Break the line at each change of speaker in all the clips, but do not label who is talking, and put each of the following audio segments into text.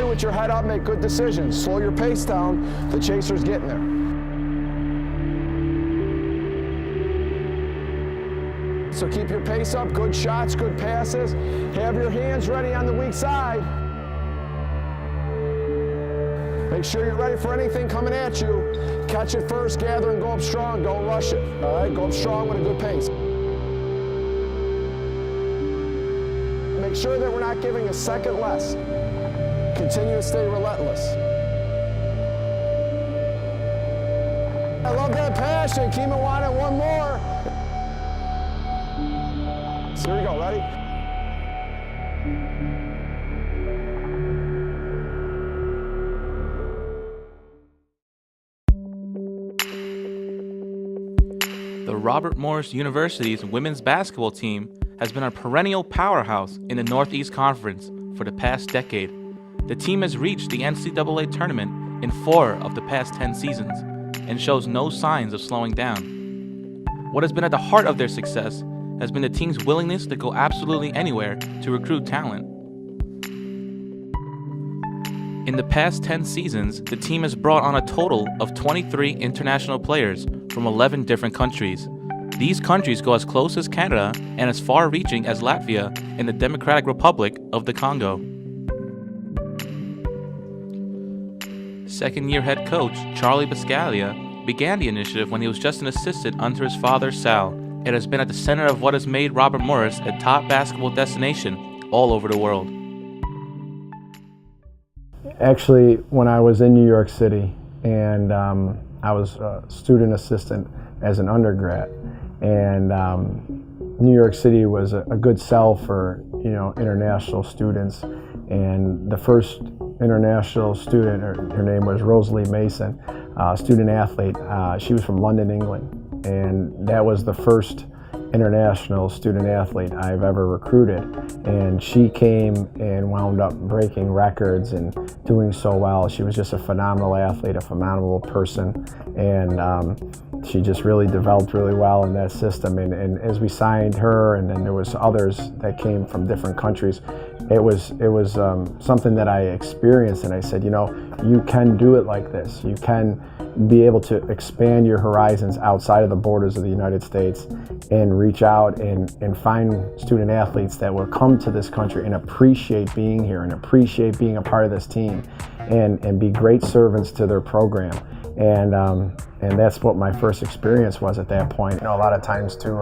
with your head up, make good decisions. Slow your pace down, the chaser's getting there. So keep your pace up, good shots, good passes. Have your hands ready on the weak side. Make sure you're ready for anything coming at you. Catch it first, gather and go up strong. Don't rush it, all right? Go up strong with a good pace. Make sure that we're not giving a second less. Continue to stay relentless. I love that passion. Keep it wanting one more. So here we go, ready?
The Robert Morris University's women's basketball team has been a perennial powerhouse in the Northeast Conference for the past decade. The team has reached the NCAA tournament in 4 of the past 10 seasons and shows no signs of slowing down. What has been at the heart of their success has been the team's willingness to go absolutely anywhere to recruit talent. In the past 10 seasons, the team has brought on a total of 23 international players from 11 different countries. These countries go as close as Canada and as far-reaching as Latvia in the Democratic Republic of the Congo. Second-year head coach Charlie Buscaglia began the initiative when he was just an assistant under his father, Sal. It has been at the center of what has made Robert Morris a top basketball destination all over the world.
Actually, when I was in New York City and I was a student assistant as an undergrad, and New York City was a good sell for international students. And the first international student, her name was Rosalie Mason, student athlete. She was from London, England, and that was the first international student athlete I've ever recruited. And she came and wound up breaking records and doing so well. She was just a phenomenal athlete, a phenomenal person, and she just really developed really well in that system. And as we signed her, and then there was others that came from different countries, it was something that I experienced, and I said, you can do it like this. You can be able to expand your horizons outside of the borders of the United States and reach out and find student athletes that will come to this country and appreciate being here and appreciate being a part of this team and be great servants to their program. And that's what my first experience was at that point. A lot of times too,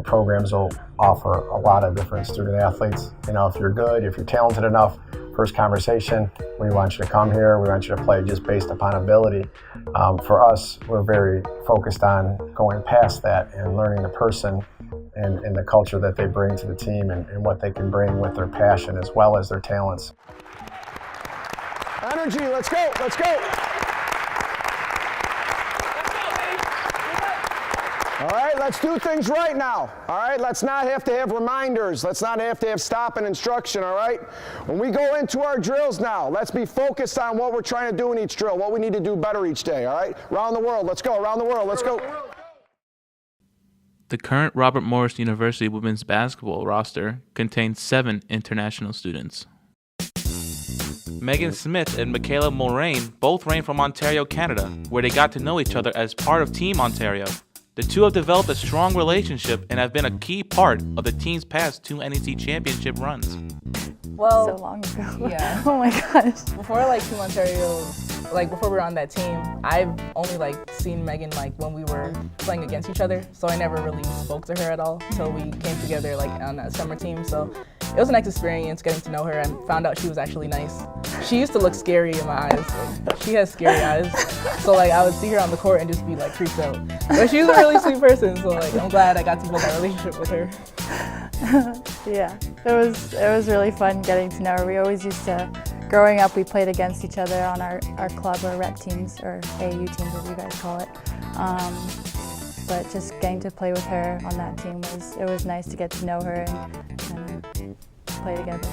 programs will offer a lot of different student athletes. If you're good, if you're talented enough, first conversation, we want you to come here, we want you to play just based upon ability. For us, we're very focused on going past that and learning the person and the culture that they bring to the team and what they can bring with their passion as well as their talents.
Energy, let's go, let's go. All right, let's do things right now. All right, let's not have to have reminders. Let's not have to have stop and instruction, all right? When we go into our drills now, let's be focused on what we're trying to do in each drill, what we need to do better each day, all right? Around the world, let's go, around the world, let's go.
The current Robert Morris University women's basketball roster contains 7 international students. Megan Smith and Michaela Mulrain both reign from Ontario, Canada, where they got to know each other as part of Team Ontario. The two have developed a strong relationship and have been a key part of the team's past 2 NEC championship runs.
Well,
so long ago.
Yeah.
Oh my gosh.
Before Team Ontario, before we were on that team, I've only seen Megan when we were playing against each other. So I never really spoke to her at all until we came together on that summer team. So it was a nice experience getting to know her and found out she was actually nice. She used to look scary in my eyes. She has scary eyes. So I would see her on the court and just be creeped out. But she was a really sweet person. So I'm glad I got to build that relationship with her.
Yeah, it was really fun getting to know her. We always used to, growing up, we played against each other on our club or rec teams, or AU teams as you guys call it. But just getting to play with her on that team was nice to get to know her and play together.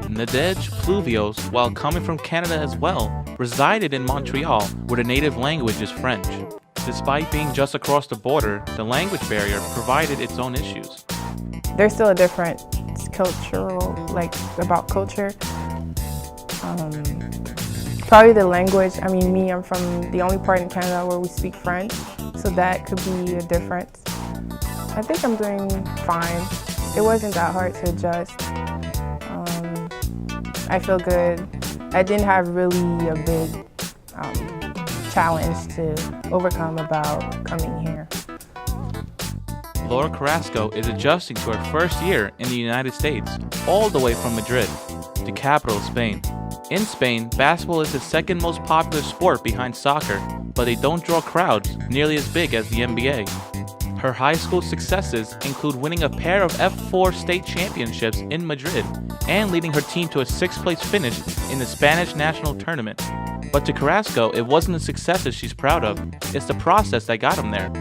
Nadege Pluvios, while coming from Canada as well, resided in Montreal, where the native language is French. Despite being just across the border, the language barrier provided its own issues.
There's still a different cultural, about culture. Probably the language. I mean, I'm from the only part in Canada where we speak French, so that could be a difference. I think I'm doing fine. It wasn't that hard to adjust. I feel good. I didn't have really a big challenge to overcome about coming here.
Laura Carrasco is adjusting to her first year in the United States, all the way from Madrid, the capital of Spain. In Spain, basketball is the second most popular sport behind soccer, but they don't draw crowds nearly as big as the NBA. Her high school successes include winning a pair of F4 state championships in Madrid and leading her team to a 6th place finish in the Spanish national tournament. But to Carrasco, it wasn't the successes she's proud of, it's the process that got him there.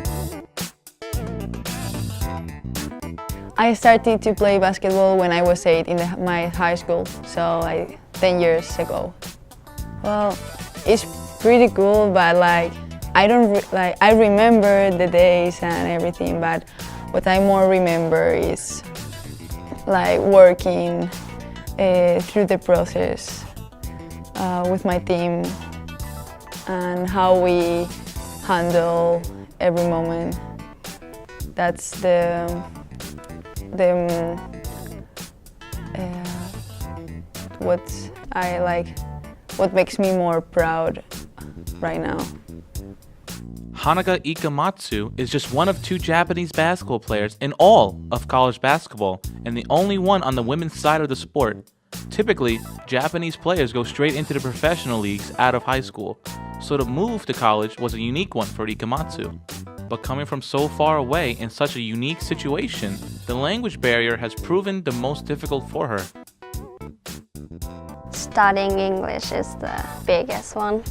I started to play basketball when I was 8 in my high school, so 10 years ago. Well, it's pretty cool, but I remember the days and everything, but what I more remember is working through the process with my team and how we handle every moment. That's what I like, what makes me more proud right now.
Hanaga Ikamatsu is just one of 2 Japanese basketball players in all of college basketball and the only one on the women's side of the sport. Typically, Japanese players go straight into the professional leagues out of high school, so the move to college was a unique one for Ikamatsu. But coming from so far away in such a unique situation, the language barrier has proven the most difficult for her.
Studying English is the biggest one.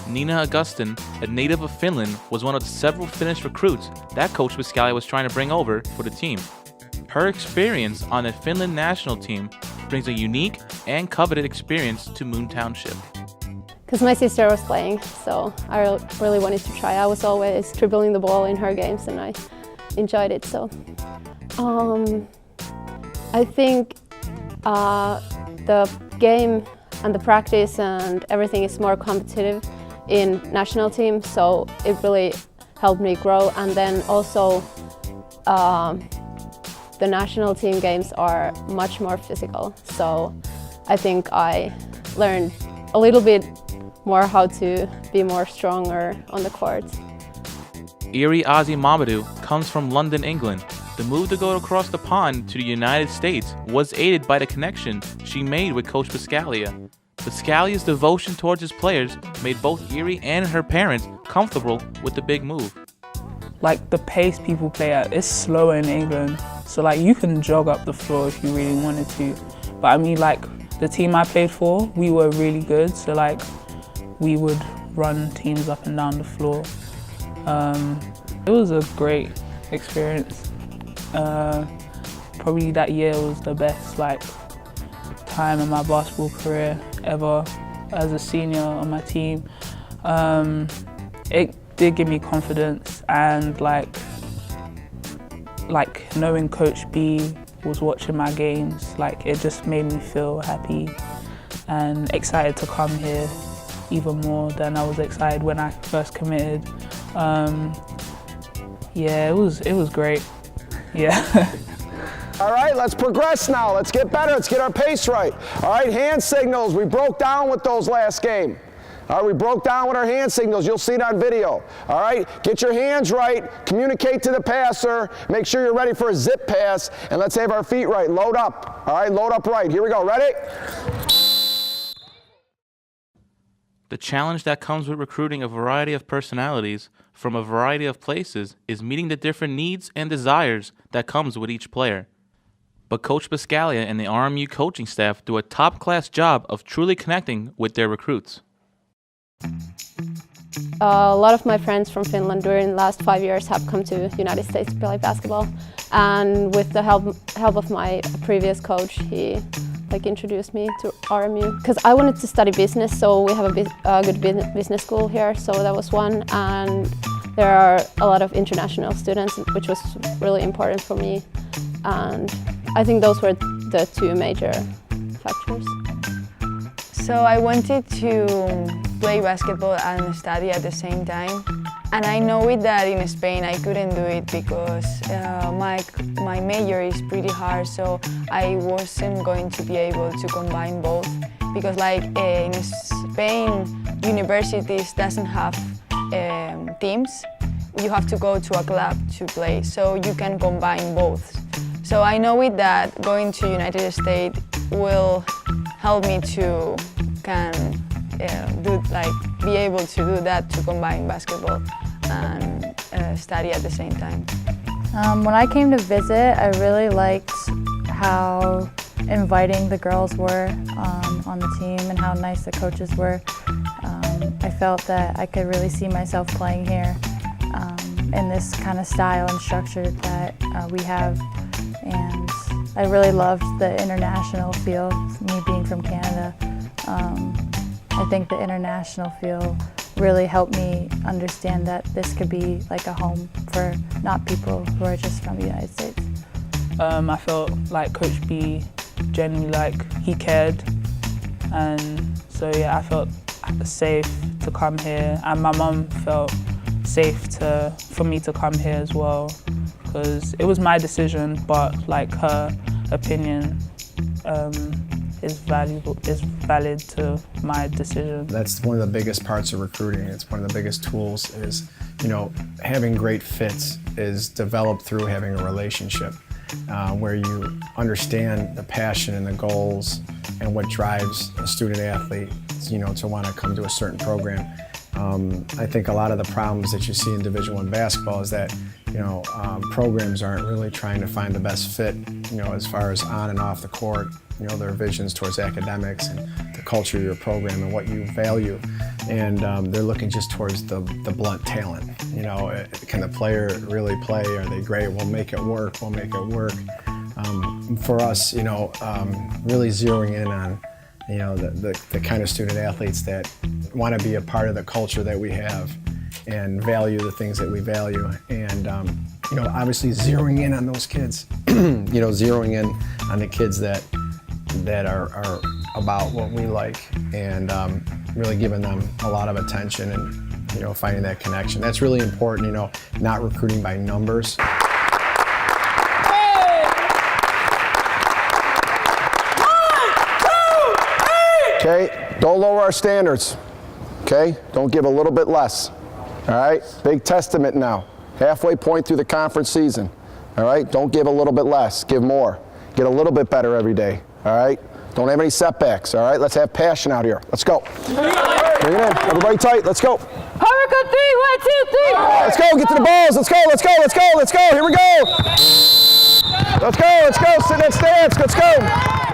Nina Augustin, a native of Finland, was one of the several Finnish recruits that Coach Buscaglia was trying to bring over for the team. Her experience on the Finland national team brings a unique and coveted experience to Moon Township.
Because my sister was playing, so I really wanted to try. I was always dribbling the ball in her games and I enjoyed it. So I think the game and the practice and everything is more competitive in national team, so it really helped me grow. And then also the national team games are much more physical, so I think I learned a little bit more how to be more stronger on the court.
Iri Azi Mamadou comes from London, England. The move to go across the pond to the United States was aided by the connection she made with Coach Buscaglia. Buscaglia's devotion towards his players made both Iri and her parents comfortable with the big move.
The pace people play at is slower in England, so you can jog up the floor if you really wanted to. But I mean, the team I played for, we were really good, so we would run teams up and down the floor. It was a great experience. Probably that year was the best time in my basketball career ever as a senior on my team. It did give me confidence, and knowing Coach B was watching my games, it just made me feel happy and excited to come here even more than I was excited when I first committed. Yeah, it was great. Yeah.
All right, let's progress now. Let's get better. Let's get our pace right. All right, hand signals. We broke down with those last game. All right, we broke down with our hand signals. You'll see it on video. All right, get your hands right. Communicate to the passer. Make sure you're ready for a zip pass. And let's have our feet right. Load up. All right, load up right. Here we go. Ready?
The challenge that comes with recruiting a variety of personalities from a variety of places is meeting the different needs and desires that comes with each player. But Coach Buscaglia and the RMU coaching staff do a top-class job of truly connecting with their recruits.
A lot of my friends from Finland during the last 5 years have come to the United States to play basketball, and with the help of my previous coach, he introduced me to RMU because I wanted to study business, so we have a good business school here, so that was one, and there are a lot of international students, which was really important for me, and I think those were the 2 major factors.
So I wanted to play basketball and study at the same time. And I know it that in Spain I couldn't do it because my major is pretty hard, so I wasn't going to be able to combine both. Because like in Spain, universities doesn't have teams. You have to go to a club to play, so you can combine both. So I know it that going to United States will help me to be able to do that, to combine basketball and study at the same time.
When I came to visit, I really liked how inviting the girls were on the team and how nice the coaches were. I felt that I could really see myself playing here in this kind of style and structure that we have. And I really loved the international feel, me being from Canada. I think the international feel really helped me understand that this could be like a home for not people who are just from the United States.
I felt like Coach B genuinely he cared, and so yeah, I felt safe to come here, and my mum felt safe for me to come here as well, because it was my decision, but her opinion is valid to my decision.
That's one of the biggest parts of recruiting. It's one of the biggest tools is, having great fits is developed through having a relationship where you understand the passion and the goals and what drives a student athlete, to want to come to a certain program. I think a lot of the problems that you see in Division I basketball is that programs aren't really trying to find the best fit, as far as on and off the court, their visions towards academics and the culture of your program and what you value. And they're looking just towards the blunt talent. Can the player really play? Are they great? We'll make it work. We'll make it work. For us, really zeroing in on the kind of student athletes that want to be a part of the culture that we have and value the things that we value, and obviously zeroing in on those kids, zeroing in on the kids that are about what we like, and really giving them a lot of attention and finding that connection. That's really important. Not recruiting by numbers.
Okay, don't lower our standards. Okay, don't give a little bit less. All right, big testament now. Halfway point through the conference season. All right, don't give a little bit less, give more. Get a little bit better every day. All right, don't have any setbacks. All right, let's have passion out here. Let's go. Bring it in, everybody tight. Let's go.
Hurricane 3, 1, 2, 3.
Let's go. Get to the balls. Let's go. Let's go. Let's go. Let's go. Here we go. Let's go. Let's go. Sit in that stance. Let's go.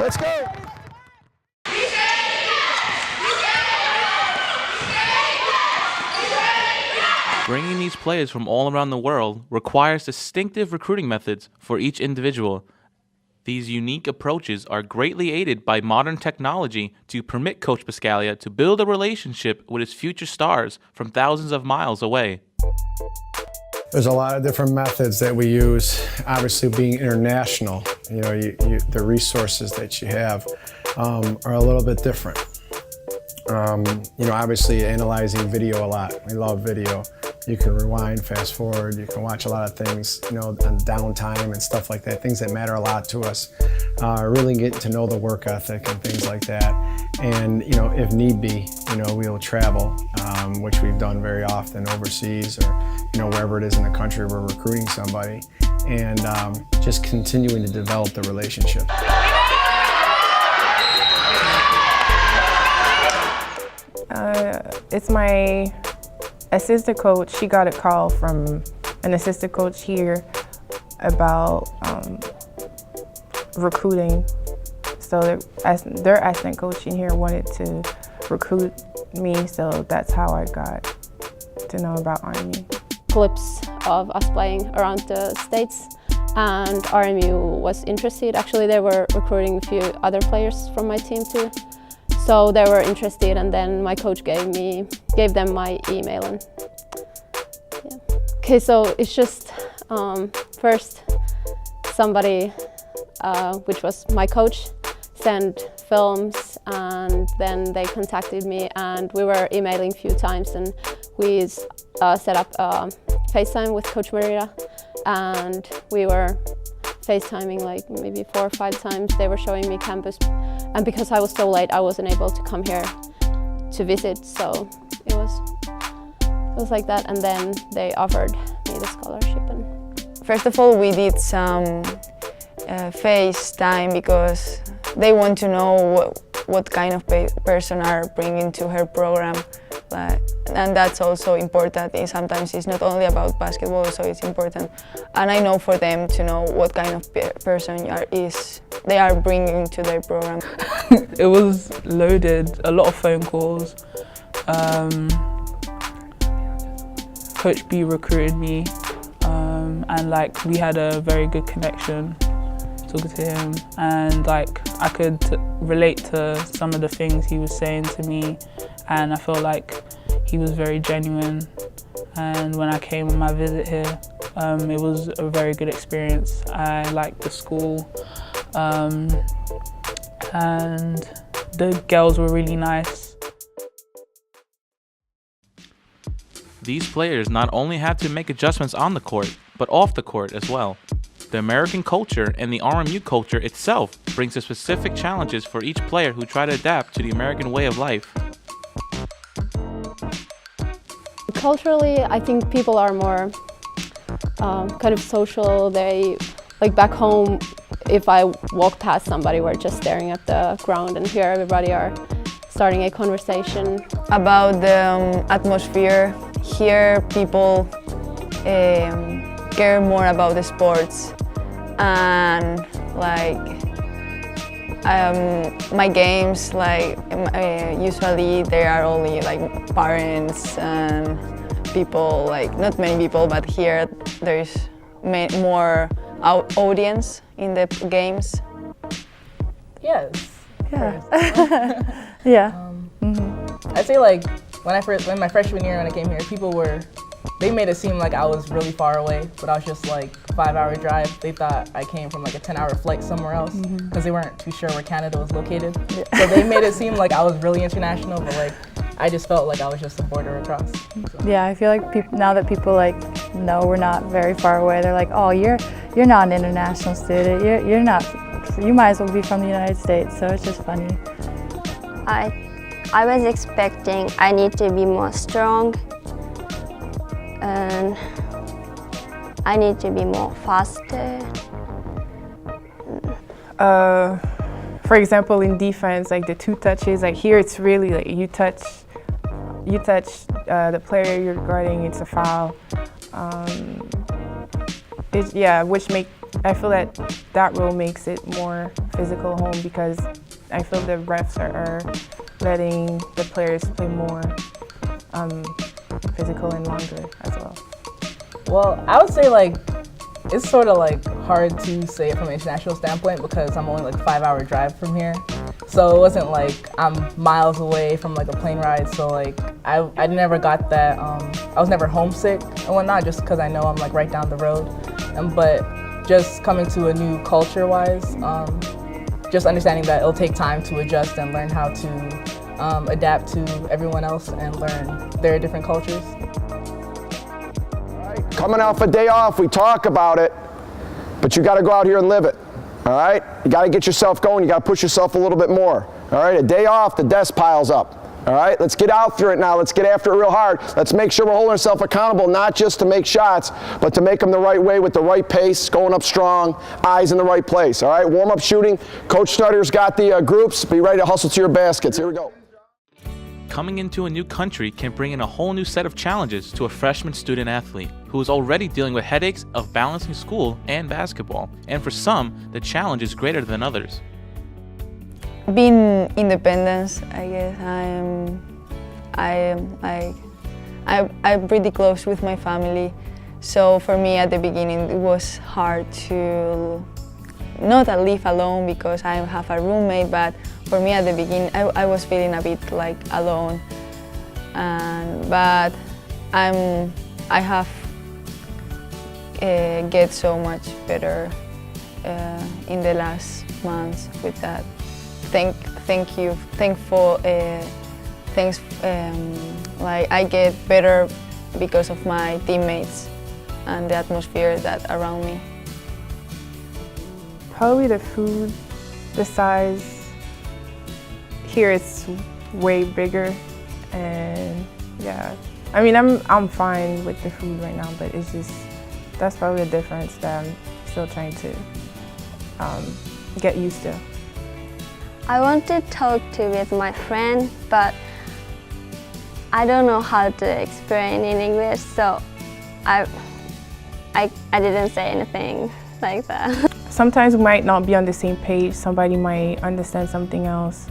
Let's go.
Bringing these players from all around the world requires distinctive recruiting methods for each individual. These unique approaches are greatly aided by modern technology to permit Coach Buscaglia to build a relationship with his future stars from thousands of miles away.
There's a lot of different methods that we use. Obviously, being international, the resources that you have are a little bit different. Obviously analyzing video a lot. We love video. You can rewind, fast forward, you can watch a lot of things, on downtime and stuff like that, things that matter a lot to us. Really getting to know the work ethic and things like that. And, if need be, we'll travel, which we've done very often overseas or, wherever it is in the country we're recruiting somebody, and just continuing to develop the relationship.
It's my assistant coach. She got a call from an assistant coach here about recruiting. So their assistant coach in here wanted to recruit me, so that's how I got to know about RMU.
Clips of us playing around the States, and RMU was interested. Actually, they were recruiting a few other players from my team too. So they were interested, and then my coach gave them my email. And yeah. Okay, so it's just first somebody, which was my coach, sent films and then they contacted me, and we were emailing a few times, and we set up FaceTime with Coach Maria, and we were FaceTiming like maybe 4 or 5 times. They were showing me campus, and because I was so late, I wasn't able to come here to visit, so it was like that, and then they offered me the scholarship. And
first of all, we did some FaceTime because they want to know what kind of person are bringing to her program, and that's also important. Sometimes it's not only about basketball, so it's important. And I know for them to know what kind of person they are bringing to their program.
It was loaded, a lot of phone calls. Coach B recruited me, and like we had a very good connection talking to him, and like I could relate to some of the things he was saying to me, and I felt like he was very genuine. And when I came on my visit here, it was a very good experience. I liked the school, and the girls were really nice.
These players not only have to make adjustments on the court, but off the court as well. The American culture and the RMU culture itself brings the specific challenges for each player who try to adapt to the American way of life.
Culturally, I think people are more kind of social. They, like back home, if I walk past somebody, we're just staring at the ground, and here everybody are starting a conversation.
About the atmosphere, here people care more about the sports, and like my games, like usually there are only like parents and people, like not many people, but here there's more audience in the games.
Yes.
Yeah. Yeah.
I'd say like when my freshman year when I came here, they made it seem like I was really far away, but I was just like a 5-hour drive. They thought I came from like a 10-hour flight somewhere else because they weren't too sure where Canada was located. Yeah. So they made it seem like I was really international, but like I just felt like I was just a border across. So.
Yeah, I feel like now that people like know we're not very far away, they're like, oh, you're not an international student. You're not. You might as well be from the United States. So it's just funny.
I was expecting I need to be more strong, and I need to be more faster.
For example, in defense, like the 2 touches, like here it's really like you touch the player you're guarding, it's a foul. I feel that rule makes it more physical home, because I feel the refs are letting the players play more physical and longer as well.
Well, I would say like it's sort of like hard to say it from an international standpoint because I'm only like a 5-hour drive from here. So it wasn't like I'm miles away from like a plane ride. So like I never got that. I was never homesick and whatnot, just because I know I'm like right down the road. But just coming to a new culture-wise, just understanding that it'll take time to adjust and learn how to adapt to everyone else and learn their different cultures.
Coming off a day off, we talk about it, but you got to go out here and live it, all right? You got to get yourself going. You got to push yourself a little bit more, all right? A day off, the desk piles up, all right? Let's get out through it now. Let's get after it real hard. Let's make sure we're holding ourselves accountable, not just to make shots, but to make them the right way with the right pace, going up strong, eyes in the right place, all right? Warm-up shooting. Coach Snutter's got the groups. Be ready to hustle to your baskets. Here we go.
Coming into a new country can bring in a whole new set of challenges to a freshman student athlete who is already dealing with headaches of balancing school and basketball. And for some, the challenge is greater than others.
Being independent, I guess I'm pretty close with my family. So for me at the beginning it was hard to not live alone because I have a roommate, but for me at the beginning I was feeling a bit like alone. But I have get so much better in the last months with that. thankful things like I get better because of my teammates and the atmosphere that around me.
Probably the food, the size. Here it's way bigger, and yeah. I mean, I'm fine with the food right now, but it's just, that's probably the difference that I'm still trying to get used to.
I want to talk with my friend, but I don't know how to explain in English, so I didn't say anything like that.
Sometimes we might not be on the same page. Somebody might understand something else,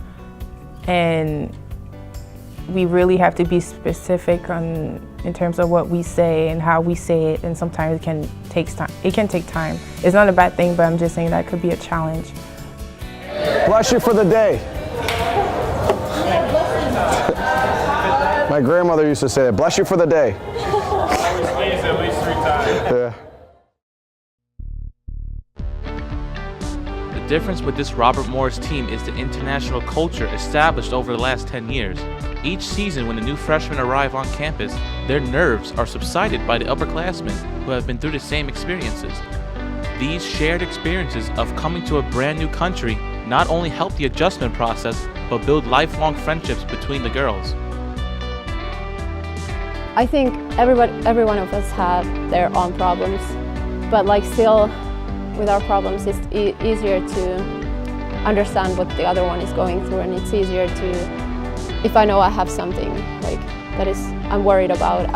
and we really have to be specific in terms of what we say and how we say it, and sometimes it can take time. It's not a bad thing, but I'm just saying that could be a challenge.
Bless you for the day. My grandmother used to say that. Bless you for the day.
I was sneezed at least 3 times.
Yeah.
The difference with this Robert Morris team is the international culture established over the last 10 years. Each season when the new freshmen arrive on campus, their nerves are subsided by the upperclassmen who have been through the same experiences. These shared experiences of coming to a brand new country not only help the adjustment process, but build lifelong friendships between the girls.
I think every one of us have their own problems, but like still with our problems it's easier to understand what the other one is going through, and it's easier to, if I know I have something like that is I'm worried about,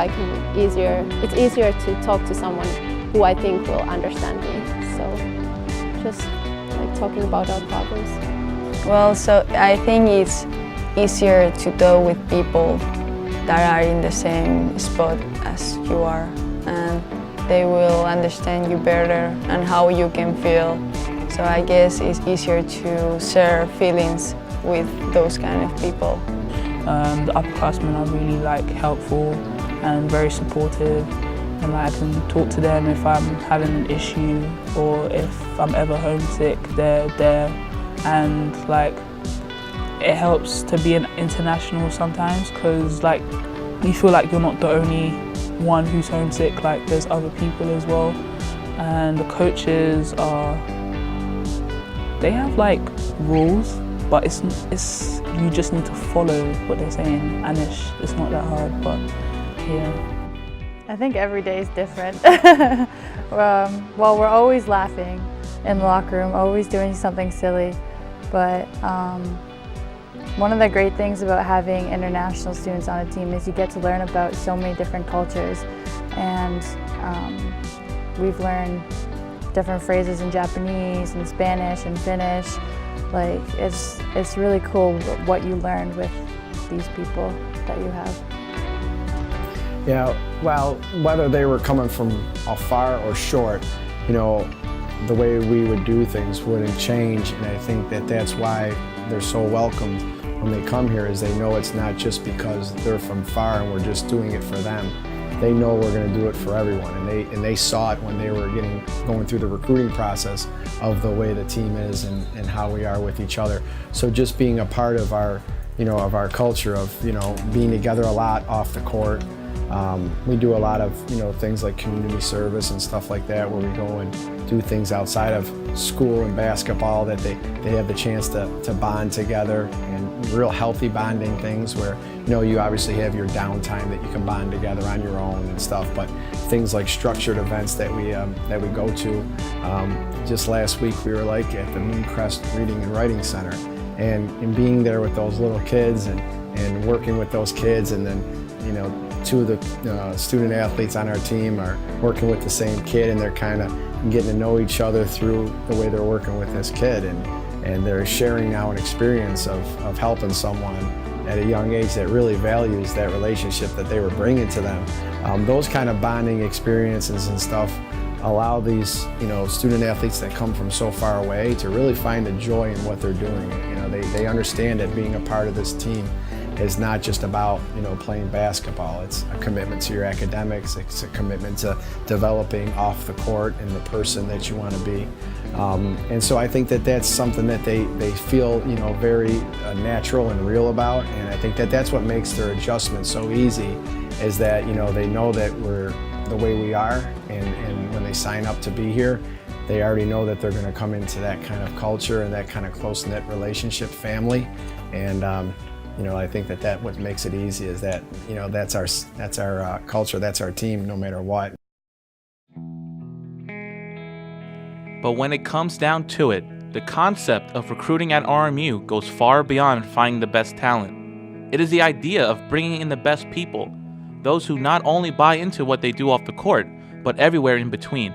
it's easier to talk to someone who I think will understand me. So just like talking about our problems.
Well, so I think it's easier to talk with people that are in the same spot as you are, and they will understand you better and how you can feel. So I guess it's easier to share feelings with those kind of people.
The upperclassmen are really like helpful and very supportive, and like, I can talk to them if I'm having an issue or if I'm ever homesick, they're there, and like it helps to be an international sometimes, because like you feel like you're not the only one who's homesick, like there's other people as well. And the coaches they have like rules, but it's you just need to follow what they're saying, and it's not that hard, but yeah.
I think every day is different. Well, we're always laughing in the locker room, always doing something silly, but one of the great things about having international students on a team is you get to learn about so many different cultures, and we've learned different phrases in Japanese and Spanish and Finnish. Like it's really cool what you learn with these people that you have.
Yeah, well, whether they were coming from afar or short, you know, the way we would do things wouldn't change, and I think that that's why they're so welcomed when they come here, is they know it's not just because they're from far and we're just doing it for them. They know we're going to do it for everyone, and they saw it when they were going through the recruiting process of the way the team is and how we are with each other. So just being a part of our, of our culture of, being together a lot off the court. We do a lot of, things like community service and stuff like that, where we go and do things outside of school and basketball that they have the chance to bond together, and real healthy bonding things where, you obviously have your downtime that you can bond together on your own and stuff, but things like structured events that we go to. Just last week we were like at the Mooncrest Reading and Writing Center, and being there with those little kids and working with those kids, and then, two of the student athletes on our team are working with the same kid, and they're kind of getting to know each other through the way they're working with this kid, and they're sharing now an experience of helping someone at a young age that really values that relationship that they were bringing to them. Those kind of bonding experiences and stuff allow these student athletes that come from so far away to really find the joy in what they're doing. They understand that being a part of this team is not just about, you know, playing basketball. It's a commitment to your academics. It's a commitment to developing off the court and the person that you want to be. And so I think that that's something that they feel, you know, very natural and real about. And I think that that's what makes their adjustment so easy, is that, you know, they know that we're the way we are, and when they sign up to be here, they already know that they're going to come into that kind of culture and that kind of close-knit relationship family. And you know, I think that what makes it easy is that, you know, that's our culture, that's our team, no matter what.
But when it comes down to it, the concept of recruiting at RMU goes far beyond finding the best talent. It is the idea of bringing in the best people, those who not only buy into what they do off the court, but everywhere in between.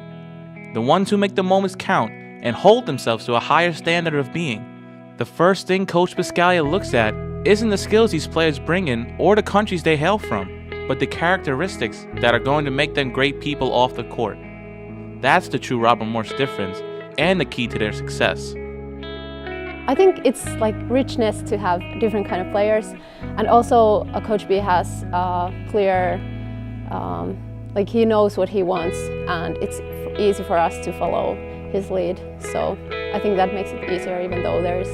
The ones who make the moments count and hold themselves to a higher standard of being. The first thing Coach Buscaglia looks at isn't the skills these players bring in or the countries they hail from, but the characteristics that are going to make them great people off the court. That's the true Robert Morse difference and the key to their success.
I think it's like richness to have different kind of players, and also Coach B has clear, like he knows what he wants, and it's easy for us to follow his lead. So I think that makes it easier, even though there's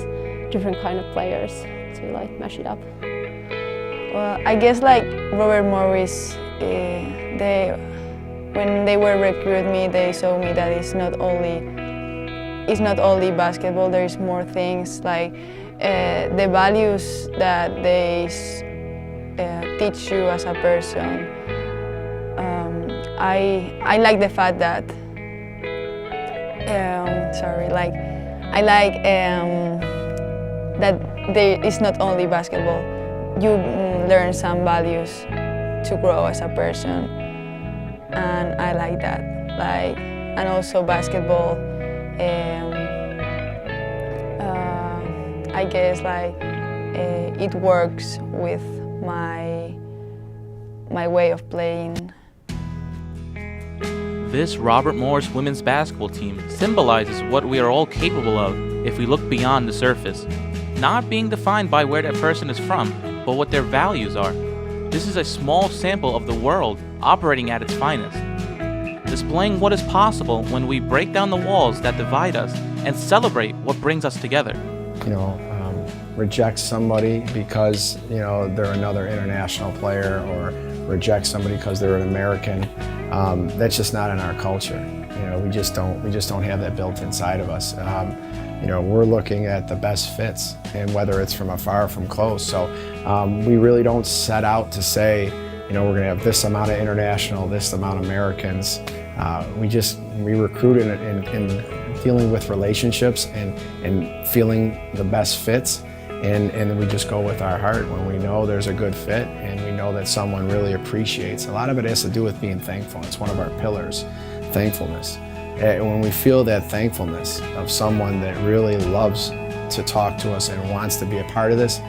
different kind of players to like mash it up.
Well, I guess like Robert Morris, when they were recruiting me, they showed me that it's not only basketball. There is more things, like the values that they teach you as a person. I like the fact that that it's not only basketball. You learn some values to grow as a person, and I like that. And also basketball. I guess it works with my way of playing.
This Robert Morse women's basketball team symbolizes what we are all capable of if we look beyond the surface, not being defined by where that person is from, but what their values are. This is a small sample of the world operating at its finest, displaying what is possible when we break down the walls that divide us and celebrate what brings us together.
You know, reject somebody because, you know, they're another international player, or reject somebody because they're an American. That's just not in our culture. You know, we just don't have that built inside of us. You know, we're looking at the best fits, and whether it's from afar or from close. So we really don't set out to say, you know, we're going to have this amount of international, this amount of Americans. We recruit in dealing with relationships and feeling the best fits, and we just go with our heart when we know there's a good fit and we know that someone really appreciates. A lot of it has to do with being thankful. It's one of our pillars, thankfulness. And when we feel that thankfulness of someone that really loves to talk to us and wants to be a part of this,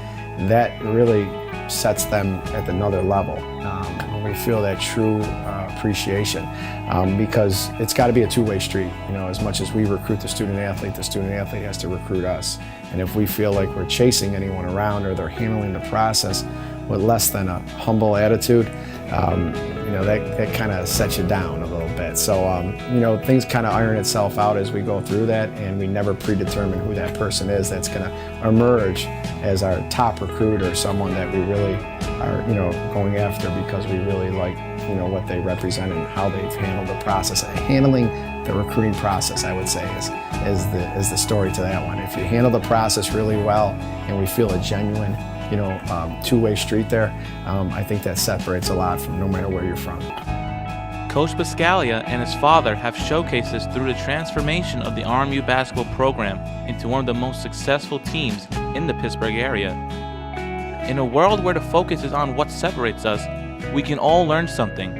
that really sets them at another level. When we feel that true appreciation, because it's got to be a two-way street. You know, as much as we recruit the student athlete has to recruit us. And if we feel like we're chasing anyone around, or they're handling the process with less than a humble attitude, you know, that kind of sets you down a little bit. So, you know, things kind of iron itself out as we go through that, and we never predetermine who that person is that's going to emerge as our top recruit, or someone that we really are, you know, going after because we really like, you know, what they represent and how they've handled the process. Handling the recruiting process, I would say, is the story to that one. If you handle the process really well, and we feel a genuine, you know, two-way street there, I think that separates a lot from no matter where you're from.
Coach Buscaglia and his father have showcased this through the transformation of the RMU basketball program into one of the most successful teams in the Pittsburgh area. In a world where the focus is on what separates us, we can all learn something.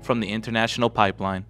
From the International Pipeline.